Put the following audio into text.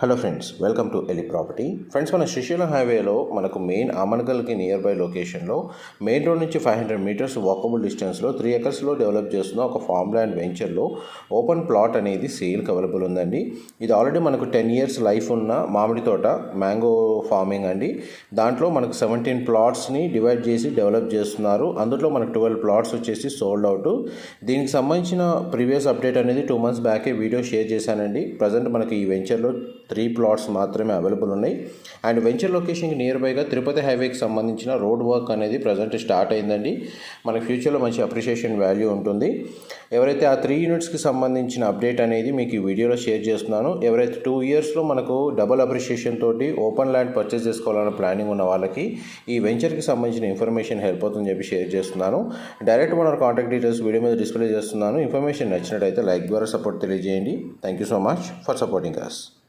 Hello friends, welcome to ఎలి property. Friends, మన శ్రీశైలం హైవేలో మనకు మెయిన్ ఆమన్గల్కి నియర్ బై లొకేషన్లో మెయిన్ రోడ్ నుంచి 500 మీటర్స్ వాకబుల్ డిస్టెన్స్లో 3 ఎకర్స్లో డెవలప్ చేస్తున్న ఒక ఫామ్ ల్యాండ్ వెంచర్లో ఓపెన్ ప్లాట్ అనేది సేల్కి అవైలబుల్ ఉందండి. ఇది ఆల్రెడీ మనకు 10 ఇయర్స్ లైఫ్ ఉన్న మామిడి తోట మ్యాంగో ఫార్మింగ్ అండి. దాంట్లో మనకు 17 ప్లాట్స్ని డివైడ్ చేసి డెవలప్ చేస్తున్నారు. అందులో మనకు 12 ప్లాట్స్ వచ్చేసి సోల్డ్ అవుట్. దీనికి సంబంధించిన ప్రీవియస్ అప్డేట్ అనేది 2 మంత్స్ బ్యాకే వీడియో షేర్ చేశానండి. ప్రజెంట్ మనకి ఈ వెంచర్లో 3 ప్లాట్స్ మాత్రమే అవైలబుల్ ఉన్నాయి. అండ్ వెంచర్ లొకేషన్కి నియర్ బైగా తిరుపతి హైవేకి సంబంధించిన రోడ్ వర్క్ అనేది ప్రజెంట్ స్టార్ట్ అయిందండి. మనకి ఫ్యూచర్లో మంచి అప్రిషియేషన్ వాల్యూ ఉంటుంది. ఎవరైతే ఆ 3 యూనిట్స్కి సంబంధించిన అప్డేట్ అనేది మీకు ఈ వీడియోలో షేర్ చేస్తున్నాను. ఎవరైతే 2 ఇయర్స్లో మనకు డబుల్ అప్రిషియేషన్ తోటి ఓపెన్ ల్యాండ్ పర్చేస్ చేసుకోవాలన్న ప్లానింగ్ ఉన్న వాళ్ళకి ఈ వెంచర్కి సంబంధించిన ఇన్ఫర్మేషన్ హెల్ప్ అవుతుందని చెప్పి షేర్ చేస్తున్నాను. డైరెక్ట్ మన కాంటాక్ట్ డీటెయిల్స్ వీడియో మీద డిస్ప్లే చేస్తున్నాను. ఇన్ఫర్మేషన్ నచ్చినట్టయితే లైక్ ద్వారా సపోర్ట్ తెలియజేయండి. Thank you so much for supporting us.